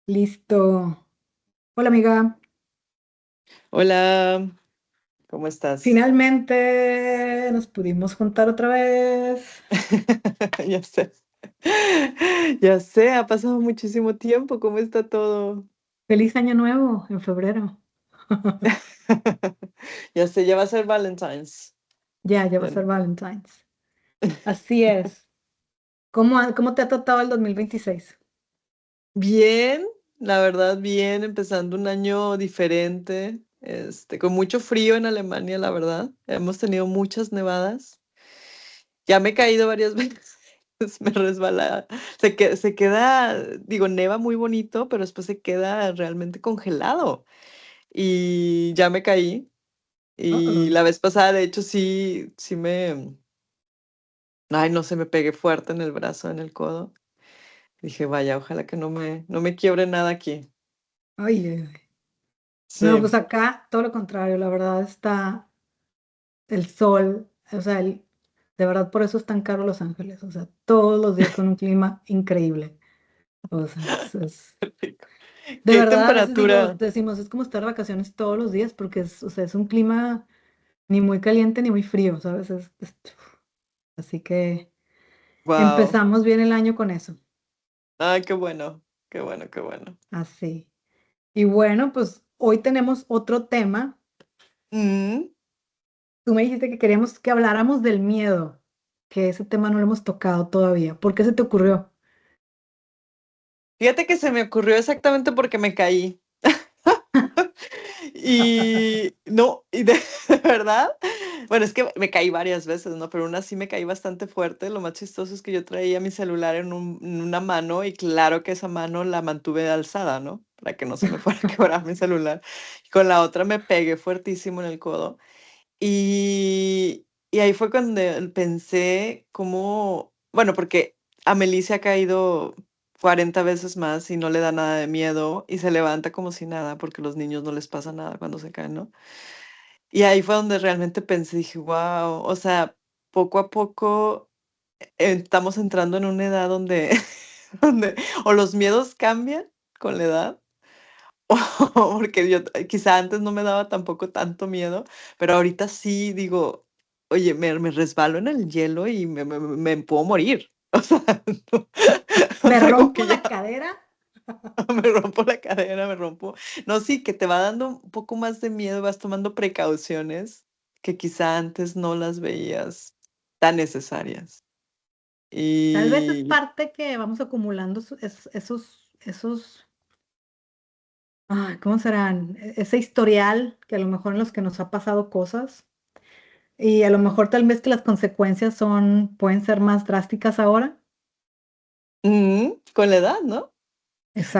Listo. Hola amiga. Hola, ¿cómo estás? Finalmente nos pudimos juntar otra vez. Ya sé. Ya sé, ha pasado muchísimo tiempo. ¿Cómo está todo? Feliz año nuevo en febrero. Ya sé, ya va a ser Valentine's. Ya va a Ya ser no. Valentine's. Así es. ¿Cómo te ha tratado el 2026? Bien, la verdad, bien, empezando un año diferente, con mucho frío en Alemania, la verdad. Hemos tenido muchas nevadas. Ya me he caído varias veces, me resbala. Se queda, digo, neva muy bonito, pero después se queda realmente congelado. Y ya me caí. Y Uh-oh. la vez pasada, de hecho, sí ay, no sé, me pegué fuerte en el brazo, en el codo. Dije, vaya, ojalá que no me quiebre nada aquí. Ay, ay, ay. No, pues Sí, acá todo lo contrario. La verdad está el sol. O sea, de verdad por eso es tan caro Los Ángeles. O sea, todos los días con un clima increíble. O sea, rico. de ¿Qué verdad, a veces temperatura? decimos, es como estar de vacaciones todos los días porque o sea, es un clima ni muy caliente ni muy frío, ¿sabes? Así que Wow. empezamos bien el año con eso, Ay, qué bueno, qué bueno, qué bueno. así. Y bueno, pues hoy tenemos otro tema. Mm, Tú me dijiste que queríamos que habláramos del miedo, que ese tema no lo hemos tocado todavía. ¿Por qué se te ocurrió? Fíjate que se me ocurrió exactamente porque me caí. Y no, y de, de verdad, bueno, es que me caí varias veces, ¿no? Pero una sí me caí bastante fuerte. Lo más chistoso es que yo traía mi celular en una mano y claro que esa mano la mantuve alzada, ¿no? Para que no se me fuera a quebrar mi celular. Y con la otra me pegué fuertísimo en el codo. Y ahí fue cuando pensé cómo, bueno, porque Amelie se ha caído 40 veces más y no le da nada de miedo y se levanta como si nada, porque los niños no les pasa nada cuando se caen, ¿no? Y ahí fue donde realmente pensé, dije, wow, o sea, poco a poco estamos entrando en una edad donde, donde o los miedos cambian con la edad porque yo quizá antes no me daba tampoco tanto miedo, pero ahorita sí digo, oye, me resbalo en el hielo y me puedo morir. O sea, no, o ¿Me sea, como rompo que ya la cadera? me rompo la cadera, me rompo. No, sí, que te va dando un poco más de miedo, vas tomando precauciones que quizá antes no las veías tan necesarias. Tal vez es Y parte que vamos acumulando esos, ¿cómo serán? Ese historial que a lo mejor en los que nos ha pasado cosas. Y a lo mejor tal vez que las consecuencias pueden ser más drásticas ahora. con la edad, ¿no?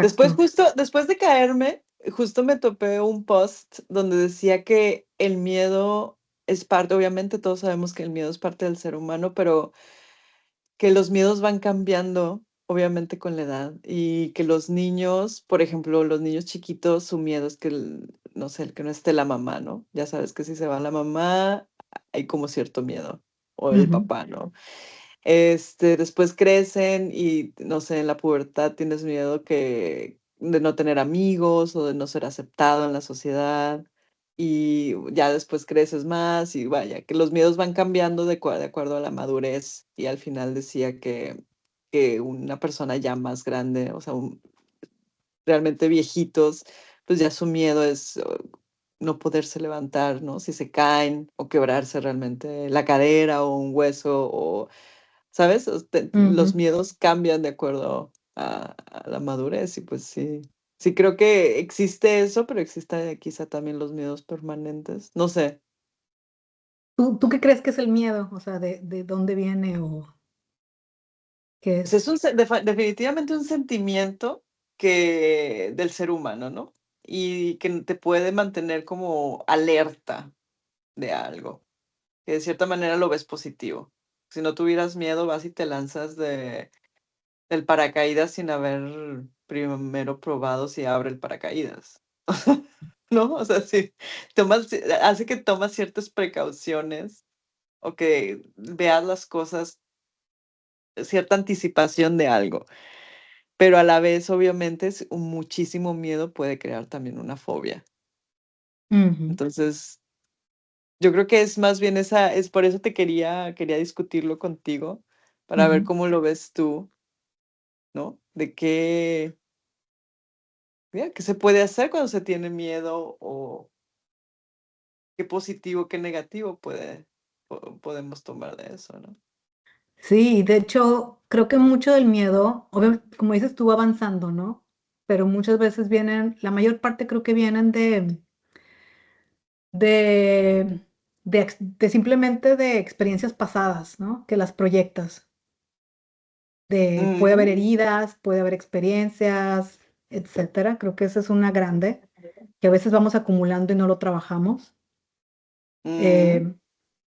Después, Exacto. justo después de caerme, justo me topé un post donde decía que el miedo es parte, obviamente todos sabemos que el miedo es parte del ser humano, pero que los miedos van cambiando, obviamente con la edad, y que los niños, por ejemplo, los niños chiquitos, su miedo es que, no sé, el que no esté la mamá, ¿no? Ya sabes que si se va la mamá, hay como cierto miedo, o el Ujú, papá, ¿no? Después crecen y, no sé, en la pubertad tienes miedo de no tener amigos o de no ser aceptado en la sociedad. Y ya después creces más y vaya, que los miedos van cambiando de acuerdo a la madurez. Y al final decía que una persona ya más grande, o sea, realmente viejitos, pues ya su miedo es no poderse levantar, ¿no? Si se caen o quebrarse realmente la cadera o un hueso o ¿sabes? Los ujú. miedos cambian de acuerdo a la madurez y pues sí, sí creo que existe eso, pero existe quizá también los miedos permanentes. No sé, ¿Tú qué crees que es el miedo? O sea, ¿de dónde viene o qué pues es es? definitivamente un sentimiento del ser humano, ¿no? Y que te puede mantener como alerta de algo, que de cierta manera lo ves positivo. Si no tuvieras miedo, vas y te lanzas del paracaídas sin haber primero probado si abre el paracaídas, ¿no? O sea, sí, hace que tomas ciertas precauciones o que veas las cosas, cierta anticipación de algo. pero a la vez, obviamente, un muchísimo miedo puede crear también una fobia. Ujú, Entonces, yo creo que es más bien es por eso quería discutirlo contigo, para ver ujú. cómo lo ves tú, ¿no? De qué, mira, qué se puede hacer cuando se tiene miedo o qué positivo, qué negativo podemos tomar de eso, ¿no? Sí, de hecho, creo que mucho del miedo, obviamente, como dices tú, va avanzando, ¿no? Pero muchas veces vienen, la mayor parte creo que vienen de, de simplemente de experiencias pasadas, ¿no? Que las proyectas. Puede haber Mm, heridas, puede haber experiencias, etcétera. Creo que esa es una grande, que a veces vamos acumulando y no lo trabajamos. mm, Eh,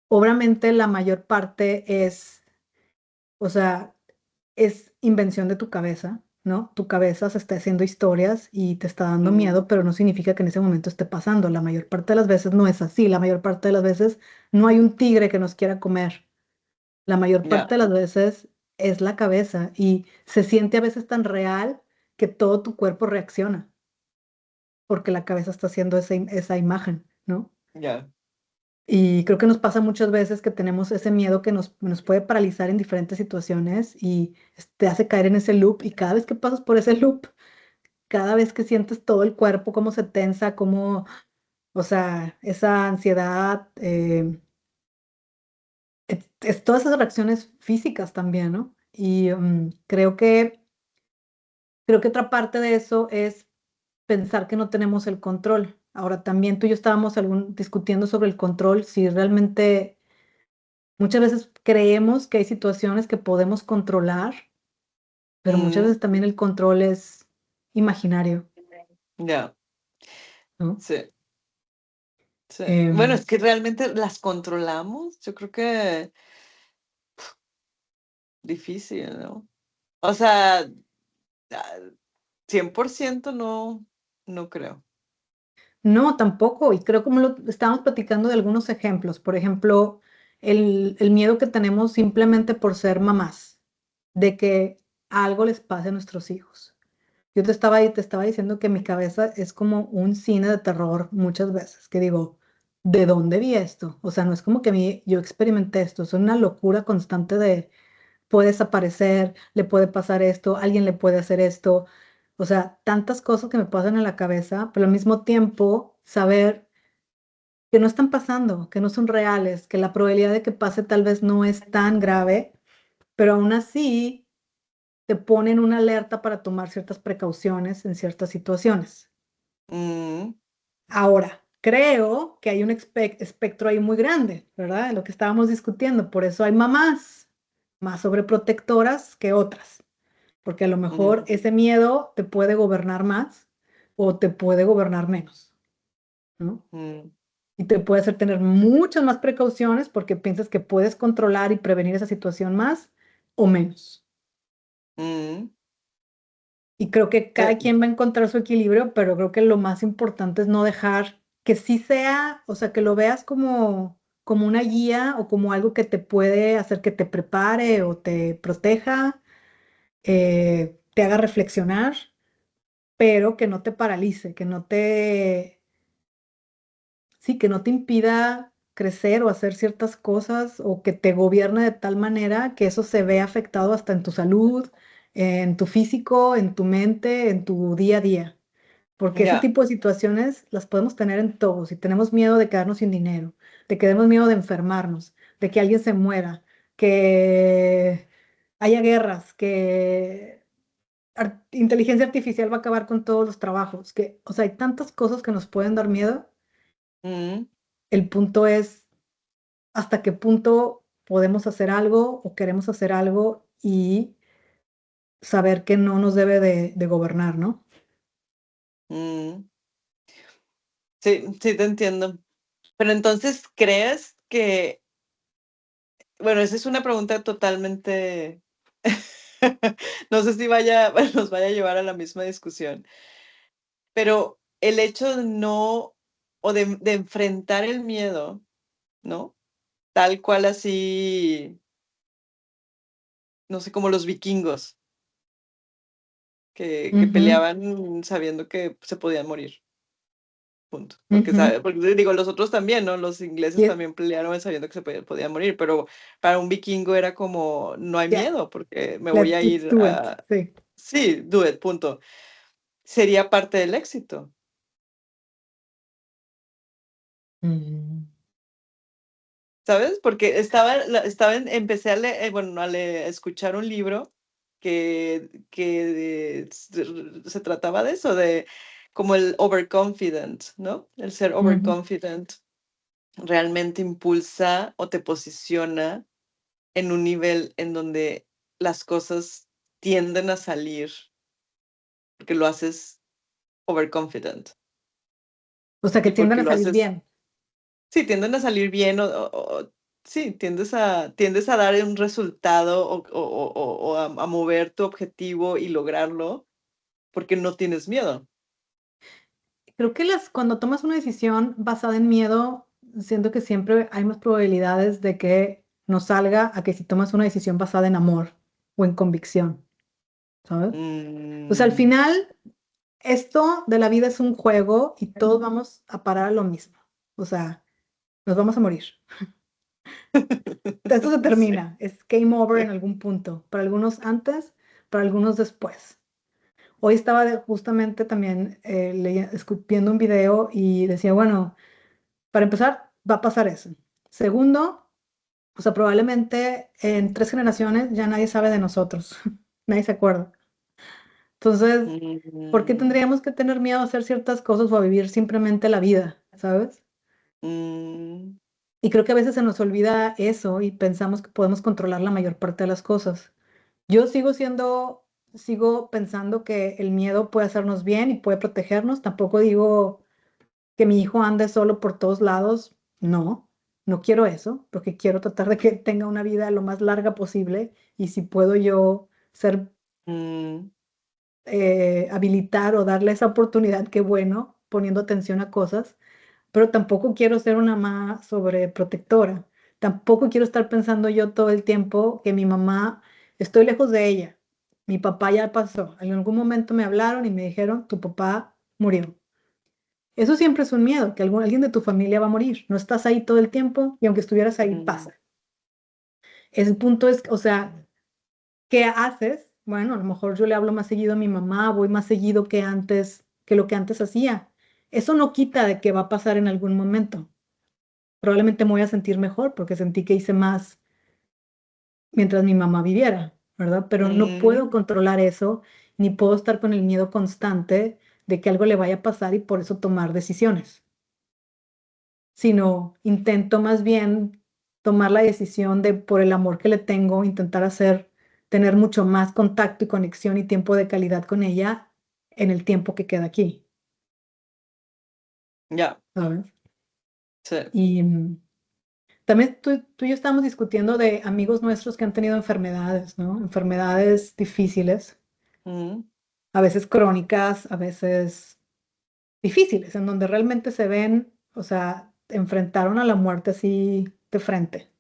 Obviamente la mayor parte es, o sea, es invención de tu cabeza, ¿no? Tu cabeza se está haciendo historias y te está dando mm, miedo, pero no significa que en ese momento esté pasando. La mayor parte de las veces no es así. La mayor parte de las veces no hay un tigre que nos quiera comer. La mayor ya, parte de las veces es la cabeza y se siente a veces tan real que todo tu cuerpo reacciona porque la cabeza está haciendo esa imagen, ¿no? ya, Y creo que nos pasa muchas veces que tenemos ese miedo que nos puede paralizar en diferentes situaciones y te hace caer en ese loop y cada vez que pasas por ese loop, cada vez que sientes todo el cuerpo, cómo se tensa, cómo, o sea, esa ansiedad, es todas esas reacciones físicas también, ¿no? Y creo que otra parte de eso es pensar que no tenemos el control. Ahora, también tú y yo estábamos discutiendo sobre el control, si realmente muchas veces creemos que hay situaciones que podemos controlar, pero muchas mm, veces también el control es imaginario, ya, ¿no? sí, sí. Bueno, Em, es que realmente las controlamos, yo creo que difícil, ¿no? O sea, ah, 100% no, no creo. no, tampoco. Y creo como lo estábamos platicando de algunos ejemplos. Por ejemplo, el miedo que tenemos simplemente por ser mamás, de que algo les pase a nuestros hijos. Yo te estaba diciendo que mi cabeza es como un cine de terror muchas veces, que digo, ¿de dónde vi esto? O sea, no es como que yo experimenté esto, es una locura constante de puede desaparecer, le puede pasar esto, alguien le puede hacer esto. O sea, tantas cosas que me pasan en la cabeza, pero al mismo tiempo saber que no están pasando, que no son reales, que la probabilidad de que pase tal vez no es tan grave, pero aún así te ponen una alerta para tomar ciertas precauciones en ciertas situaciones. Mm, Ahora, creo que hay un espectro ahí muy grande, ¿verdad? De lo que estábamos discutiendo. Por eso hay mamás más sobreprotectoras que otras, porque a lo mejor mm, ese miedo te puede gobernar más o te puede gobernar menos, ¿no? mm, Y te puede hacer tener muchas más precauciones porque piensas que puedes controlar y prevenir esa situación más o menos. mm, Y creo que cada sí, quien va a encontrar su equilibrio, pero creo que lo más importante es no dejar que sí sea, o sea, que lo veas como una guía o como algo que te puede hacer que te prepare o te proteja, te haga reflexionar, pero que no te paralice, sí, que no te impida crecer o hacer ciertas cosas o que te gobierne de tal manera que eso se vea afectado hasta en tu salud, en tu físico, en tu mente, en tu día a día. Porque ese ya, tipo de situaciones las podemos tener en todos. Si tenemos miedo de quedarnos sin dinero, de que tenemos miedo de enfermarnos, de que alguien se muera, que haya guerras, que inteligencia artificial va a acabar con todos los trabajos, que, o sea, hay tantas cosas que nos pueden dar miedo. mm, El punto es hasta qué punto podemos hacer algo o queremos hacer algo y saber que no nos debe de gobernar, ¿no? mm. Sí, sí te entiendo. Pero entonces, ¿crees que, bueno, esa es una pregunta totalmente, no sé si nos vaya a llevar a la misma discusión, pero el hecho de no, o de enfrentar el miedo, ¿no? Tal cual así, no sé, como los vikingos. que Ujú, peleaban sabiendo que se podían morir, punto. ujú. Porque digo, los otros también, ¿no? Los ingleses Y- también pelearon sabiendo que podían morir, pero para un vikingo era como, no hay yeah, miedo porque me voy a let's ir do it. a... Sí. Sí, do it, punto. Sería parte del éxito. Mm. ¿Sabes? Porque empecé bueno, a escuchar un libro que se trataba de eso, de como el overconfident, ¿no? El ser Ujú. overconfident realmente impulsa o te posiciona en un nivel en donde las cosas tienden a salir porque lo haces overconfident O sea, que y tienden porque a lo salir haces. bien. Sí, tienden a salir bien sí, tiendes a dar un resultado o a mover tu objetivo y lograrlo porque no tienes miedo. Creo que cuando tomas una decisión basada en miedo, siento que siempre hay más probabilidades de que no salga a que si tomas una decisión basada en amor o en convicción, ¿sabes? O sea, al Mm, final, esto de la vida es un juego y todos vamos a parar a lo mismo. O sea, nos vamos a morir. Esto se sí. termina, es game over en algún punto, para algunos antes, para algunos después. Hoy estaba justamente también viendo un video y decía, bueno, para empezar, va a pasar eso. Segundo, o sea, probablemente en 3 generaciones ya nadie sabe de nosotros, nadie se acuerda. Entonces, ¿por qué Mm, tendríamos que tener miedo a hacer ciertas cosas o a vivir simplemente la vida, ¿sabes? mm, Y creo que a veces se nos olvida eso y pensamos que podemos controlar la mayor parte de las cosas. Yo sigo pensando que el miedo puede hacernos bien y puede protegernos. Tampoco digo que mi hijo ande solo por todos lados. No, no quiero eso, porque quiero tratar de que tenga una vida lo más larga posible y si puedo yo ser, mm, habilitar o darle esa oportunidad, qué bueno, poniendo atención a cosas, pero tampoco quiero ser una mamá sobreprotectora. Tampoco quiero estar pensando yo todo el tiempo que mi mamá, estoy lejos de ella. Mi papá ya pasó. En algún momento me hablaron y me dijeron, tu papá murió. Eso siempre es un miedo, que alguien de tu familia va a morir. No estás ahí todo el tiempo y aunque estuvieras ahí, mm, pasa. El punto es, o sea, ¿qué haces? Bueno, a lo mejor yo le hablo más seguido a mi mamá, voy más seguido que antes, que lo que antes hacía. Eso no quita de que va a pasar en algún momento. Probablemente me voy a sentir mejor porque sentí que hice más mientras mi mamá viviera, ¿verdad? Pero no puedo mm, controlar eso, ni puedo estar con el miedo constante de que algo le vaya a pasar y por eso tomar decisiones, sino intento más bien tomar la decisión de, por el amor que le tengo, intentar tener mucho más contacto y conexión y tiempo de calidad con ella en el tiempo que queda aquí, ya, ¿sabes? sí. Y también tú y yo estábamos discutiendo de amigos nuestros que han tenido enfermedades, ¿no? Enfermedades difíciles, Mm, a veces crónicas, a veces difíciles, en donde realmente se ven, o sea, enfrentaron a la muerte así de frente.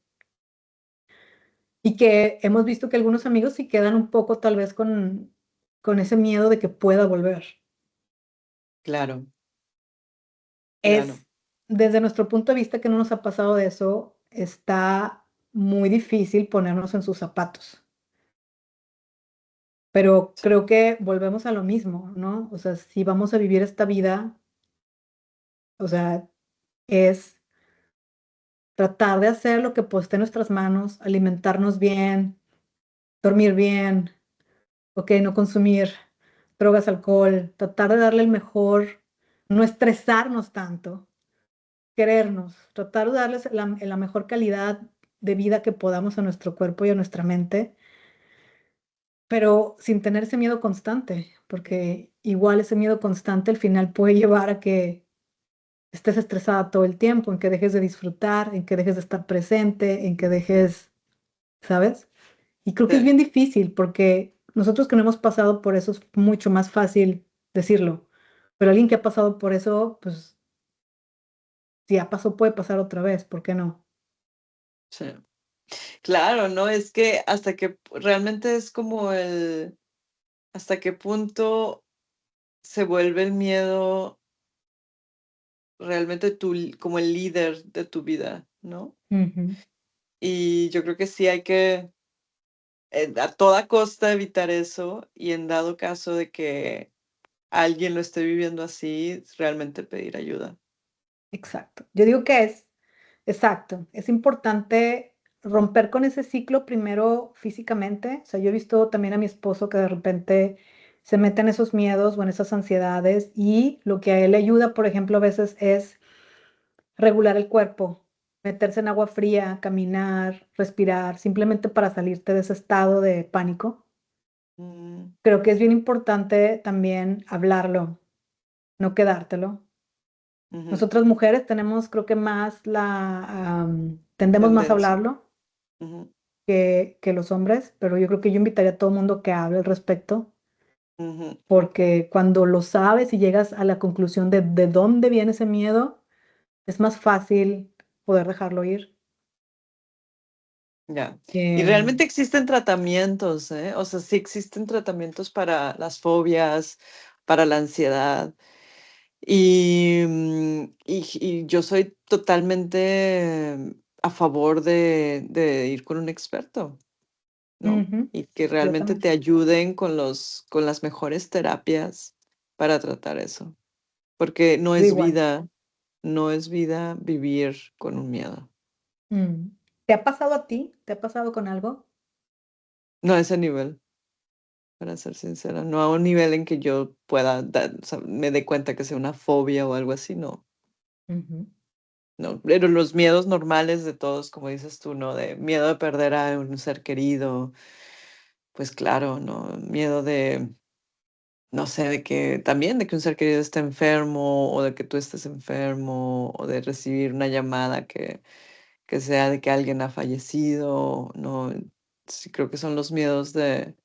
Y que hemos visto que algunos amigos sí quedan un poco tal vez con ese miedo de que pueda volver. claro, claro. Es, desde nuestro punto de vista que no nos ha pasado de eso, está muy difícil ponernos en sus zapatos. Pero Sí. creo que volvemos a lo mismo, ¿no? O sea, si vamos a vivir esta vida, o sea, es tratar de hacer lo que pues, esté en nuestras manos, alimentarnos bien, dormir bien, ok, no consumir drogas, alcohol, tratar de darle el mejor, no estresarnos tanto, querernos, tratar de darles la mejor calidad de vida que podamos a nuestro cuerpo y a nuestra mente, pero sin tener ese miedo constante, porque igual ese miedo constante al final puede llevar a que estés estresada todo el tiempo, en que dejes de disfrutar, en que dejes de estar presente, en que dejes, ¿sabes? Y creo que es Sí, bien difícil porque nosotros que no hemos pasado por eso es mucho más fácil decirlo, pero alguien que ha pasado por eso, pues si ya pasó puede pasar otra vez, ¿por qué no? sí. Claro, ¿no? Es que hasta que realmente es como hasta qué punto se vuelve el miedo realmente como el líder de tu vida, ¿no? Ujú. Y yo creo que sí hay que a toda costa evitar eso y en dado caso de que alguien lo esté viviendo así, realmente pedir ayuda. Exacto. Yo digo que exacto, es importante romper con ese ciclo primero físicamente. O sea, yo he visto también a mi esposo que de repente se mete en esos miedos o en esas ansiedades y lo que a él le ayuda, por ejemplo, a veces es regular el cuerpo, meterse en agua fría, caminar, respirar, simplemente para salirte de ese estado de pánico. Mm, Creo que es bien importante también hablarlo, no quedártelo. ujú, Nosotras mujeres tenemos, creo que tendemos más a tendencia. hablarlo Ujú, que los hombres, pero yo creo que yo invitaría a todo el mundo que hable al respecto, ujú, porque cuando lo sabes y llegas a la conclusión de dónde viene ese miedo, es más fácil poder dejarlo ir. ya. Y Em, realmente existen tratamientos, ¿eh? O sea, sí existen tratamientos para las fobias, para la ansiedad. Y yo soy totalmente a favor de ir con un experto, ¿no? Ujú, Y que yo realmente también. te ayuden con las mejores terapias para tratar eso, porque Yo igual. no es vida vivir con un miedo. Mm. ¿Te ha pasado a ti? ¿Te ha pasado con algo? No a ese nivel, para ser sincera, no a un nivel en que yo pueda o sea, me dé cuenta que sea una fobia o algo así, no. Ujú. No, pero los miedos normales de todos, como dices tú, ¿no? De miedo de perder a un ser querido, pues claro, ¿no? Miedo de, no sé, de que también de que un ser querido esté enfermo o de que tú estés enfermo o de recibir una llamada que sea de que alguien ha fallecido, ¿no? Sí, creo que son los miedos del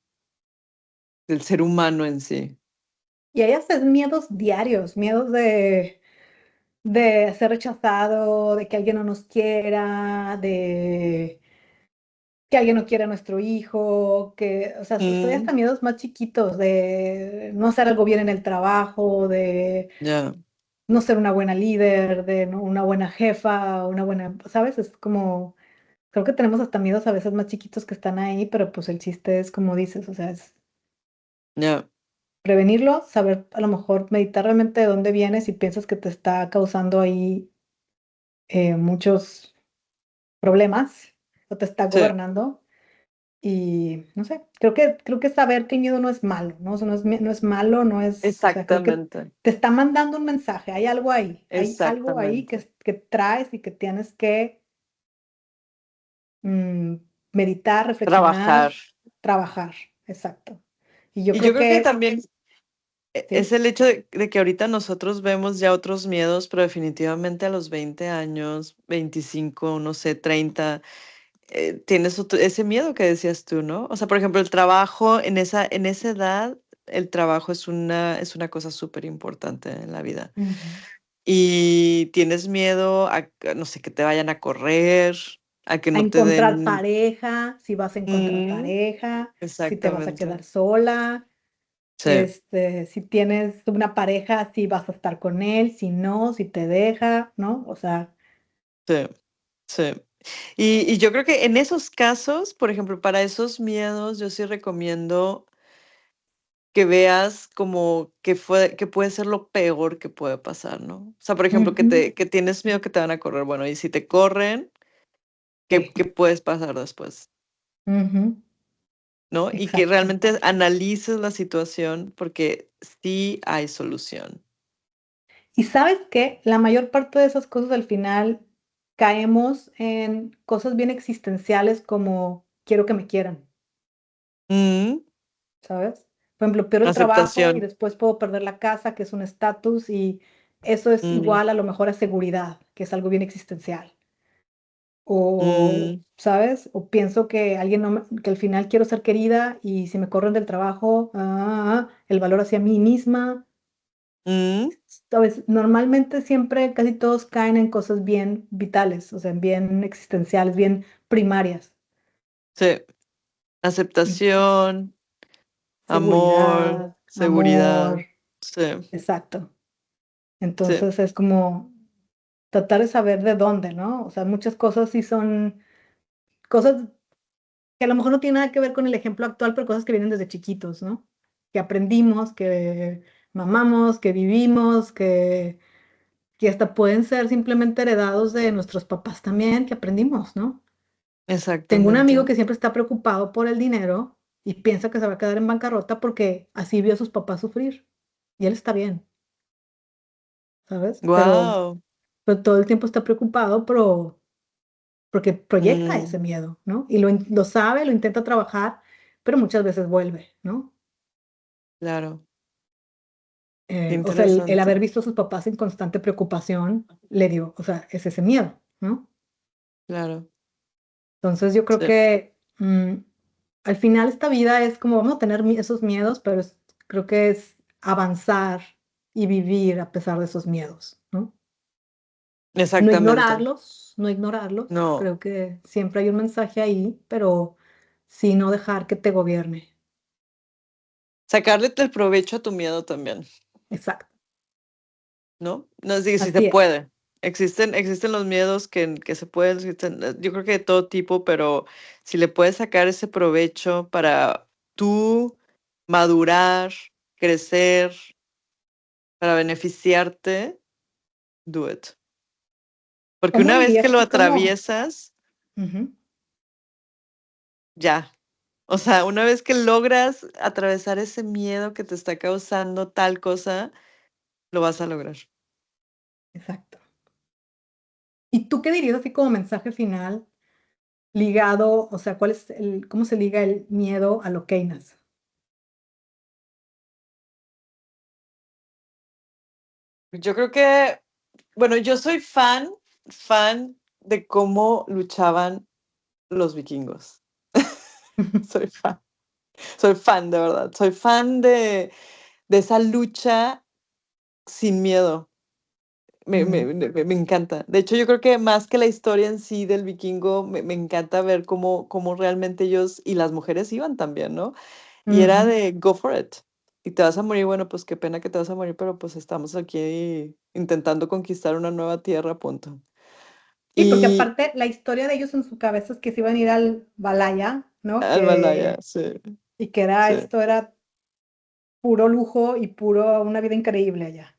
ser humano en sí. Y hay hasta miedos diarios, miedos de ser rechazado, de que alguien no nos quiera, de que alguien no quiera a nuestro hijo, que, o sea, soy hasta Mm, miedos más chiquitos, de no hacer algo bien en el trabajo, de ya, no ser una buena líder, de no, una buena jefa, una buena, ¿sabes? Es como, creo que tenemos hasta miedos a veces más chiquitos que están ahí, pero pues el chiste es como dices, o sea, es ya, prevenirlo, saber a lo mejor meditar realmente de dónde vienes y piensas que te está causando ahí muchos problemas o te está sí, gobernando. Y no sé, creo que saber que el miedo no es malo, ¿no? O sea, no es malo, no es, o sea, creo que exactamente, te está mandando un mensaje, hay algo ahí exactamente. que traes y que tienes que mm, meditar, reflexionar, Trabajar. trabajar, exacto. Y yo Y yo creo creo que que, también es sí. el hecho de que ahorita nosotros vemos ya otros miedos, pero definitivamente a los 20 años, 25, no sé, 30, tienes ese miedo que decías tú, ¿no? O sea, por ejemplo, el trabajo en esa edad, el trabajo es una cosa súper importante en la vida. Ujú. Y tienes miedo no sé, que te vayan a correr, a que A no te encontrar den... pareja, si vas a encontrar Mm, pareja, si te vas a quedar exactamente. sola, Sí, si tienes una pareja, si vas a estar con él, si no, si te deja, ¿no? O sea, sí, sí. Y yo creo que en esos casos, por ejemplo, para esos miedos, yo sí recomiendo que veas como que puede ser lo peor que puede pasar, ¿no? O sea, por ejemplo, ujú, que tienes miedo que te van a correr. Bueno, y si te corren, sí, qué puedes pasar después? ujú, ¿No? Y que exacto. realmente analices la situación porque sí hay solución. Y sabes que la mayor parte de esas cosas al final caemos en cosas bien existenciales como quiero que me quieran, Mm, ¿sabes? Por ejemplo, pierdo el trabajo y aceptación. después puedo perder la casa, que es un estatus, y eso es Mm, igual a lo mejor a seguridad, que es algo bien existencial. O, mm, ¿sabes? O pienso que alguien no que al final quiero ser querida y si me corren del trabajo, el valor hacia mí misma. mm, ¿Sabes? Normalmente siempre casi todos caen en cosas bien vitales, o sea, bien existenciales, bien primarias. sí. Y Aceptación, amor, seguridad, seguridad. amor, Sí, exacto. sí, Entonces es como tratar de saber de dónde, ¿no? O sea, muchas cosas sí son cosas que a lo mejor no tienen nada que ver con el ejemplo actual, pero cosas que vienen desde chiquitos, ¿no? Que aprendimos, que mamamos, que vivimos, que hasta pueden ser simplemente heredados de nuestros papás también, que aprendimos, ¿no? Tengo un amigo exactamente. que siempre está preocupado por el dinero y piensa que se va a quedar en bancarrota porque así vio a sus papás sufrir. Y él está bien, ¿sabes? Wow. Pero todo el tiempo está preocupado, pero porque proyecta ese miedo, ¿no? Y lo sabe, lo intenta trabajar, pero muchas veces vuelve, ¿no? Claro, qué O sea, el interesante. haber visto a sus papás en constante preocupación le dio, o sea, es ese miedo, ¿no? Claro, Entonces yo creo sí, que al final esta vida es como vamos a tener esos miedos, pero creo que es avanzar y vivir a pesar de esos miedos, ¿no? No exactamente. ignorarlos, no ignorarlos. No, Creo que siempre hay un mensaje ahí, pero sí no dejar que te gobierne. sacarle el provecho a tu miedo también, Exacto. ¿no? No es decir, si se Así es. puede. Existen los miedos que se pueden, yo creo que de todo tipo, pero si le puedes sacar ese provecho para tú madurar, crecer, para beneficiarte, do it. Porque ¿Cómo una vez que dirías lo tú cómo? atraviesas, Ujú. ya. O sea, una vez que logras atravesar ese miedo que te está causando tal cosa, lo vas a lograr. Exacto. ¿Y tú qué dirías así como mensaje final ligado, o sea, cómo se liga el miedo a lo Keynes? Yo creo que, bueno, yo soy fan de cómo luchaban los vikingos. Soy fan, soy fan de verdad. Soy fan de esa lucha sin miedo. Mm, Me encanta. De hecho, yo creo que más que la historia en sí del vikingo, me encanta ver cómo realmente ellos y las mujeres iban también, ¿no? Y era ujú. de go for it. Y te vas a morir, bueno, pues qué pena que te vas a morir, pero pues estamos aquí intentando conquistar una nueva tierra, punto. Sí, porque Y aparte la historia de ellos en su cabeza es que se iban a ir al Valhalla, ¿no? al Malaya, sí, Y que era, sí. esto era puro lujo y puro, una vida increíble allá.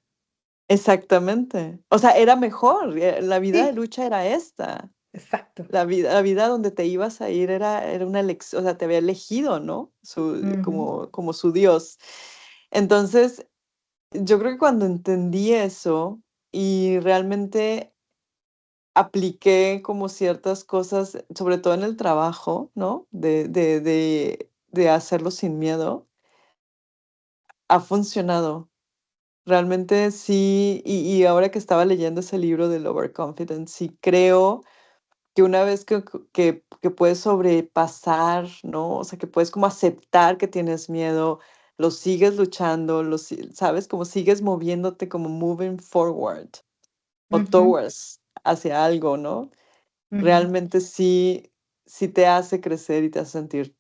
Exactamente. O sea, era mejor. La vida de Sí, lucha era esta. exacto. La vida donde te ibas a ir era una elección, o sea, te había elegido, ¿no? Ujú, Como su Dios. Entonces, yo creo que cuando entendí eso y realmente apliqué como ciertas cosas, sobre todo en el trabajo, ¿no? De hacerlo sin miedo, ha funcionado. Realmente sí, y ahora que estaba leyendo ese libro del Overconfidence, sí creo que una vez que puedes sobrepasar, ¿no? O sea, que puedes como aceptar que tienes miedo, lo sigues luchando, ¿sabes? Como sigues moviéndote, como moving forward o ujú, towards hacia algo, ¿no? ujú. Realmente sí te hace crecer y te hace sentir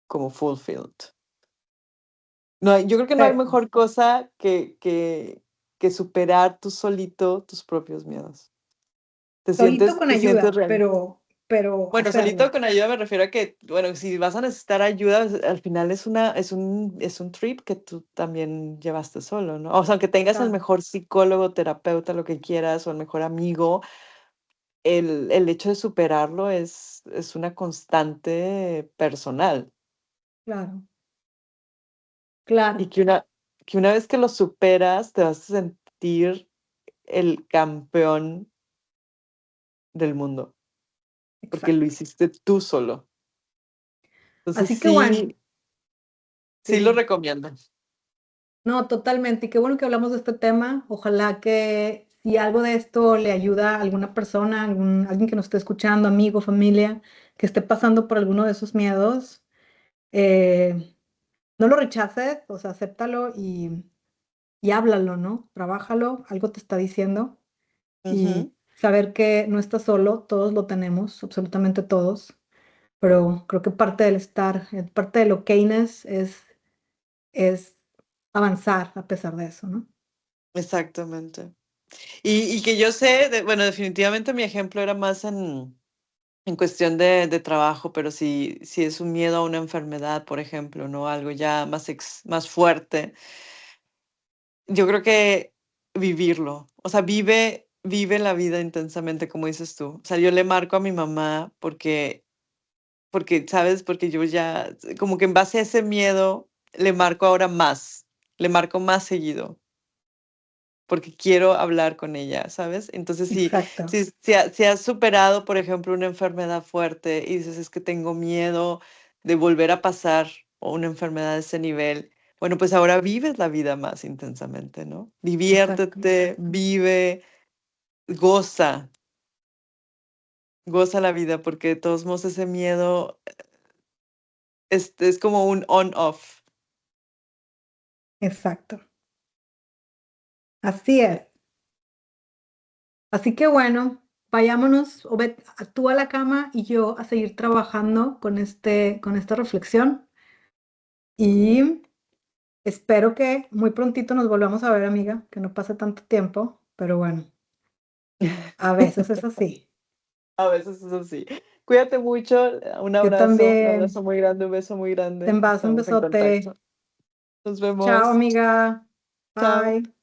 como fulfilled. Yo creo que no hay Perfecto. mejor cosa que superar tú solito tus propios miedos. Te Solito sientes con te sientes ayuda, real. pero Bueno, solito hacerlo. con ayuda me refiero a que, bueno, si vas a necesitar ayuda, al final es un trip que tú también llevaste solo, ¿no? O sea, aunque tengas el Claro, mejor psicólogo, terapeuta, lo que quieras, o el mejor amigo, el hecho de superarlo es una constante personal. claro, Y claro. que una vez que lo superas, te vas a sentir el campeón del mundo, porque lo Exacto. hiciste tú solo. Entonces Así que bueno, sí lo sí. recomiendo. No, totalmente. Y qué bueno que hablamos de este tema. Ojalá que si algo de esto le ayuda a alguna persona, alguien que nos esté escuchando, amigo, familia, que esté pasando por alguno de esos miedos, eh, no lo rechaces, o sea, acéptalo y háblalo, ¿no? Trabájalo, algo te está diciendo y Ujú. saber que no estás solo, todos lo tenemos, absolutamente todos, pero creo que parte del estar, parte de lo Keynes es es avanzar a pesar de eso, ¿no? Exactamente. Y que yo sé, bueno, definitivamente mi ejemplo era más en cuestión de trabajo, pero si es un miedo a una enfermedad, por ejemplo, ¿no? Algo ya más fuerte, yo creo que vivirlo, o sea, vive la vida intensamente, como dices tú. O sea, yo le marco a mi mamá porque, ¿sabes? Porque yo ya, como que en base a ese miedo, le marco ahora más, le marco más seguido, porque quiero hablar con ella, ¿sabes? Entonces, Exacto, si has superado, por ejemplo, una enfermedad fuerte y dices, es que tengo miedo de volver a pasar una enfermedad de ese nivel, bueno, pues ahora vives la vida más intensamente, ¿no? exacto, Diviértete, vive, goza, goza la vida, porque de todos modos ese miedo es como un on-off. exacto. Así es. Así que bueno, vayámonos, o ve tú a la cama y yo a seguir trabajando con esta reflexión. Y espero que muy prontito nos volvamos a ver, amiga, que no pase tanto tiempo, pero bueno, a veces es así. A veces es así. Cuídate mucho, Yo un también. abrazo muy grande, un beso muy Te grande. envaso un Estamos en besote. contacto. Nos Chao, vemos. amiga. Chao. Bye.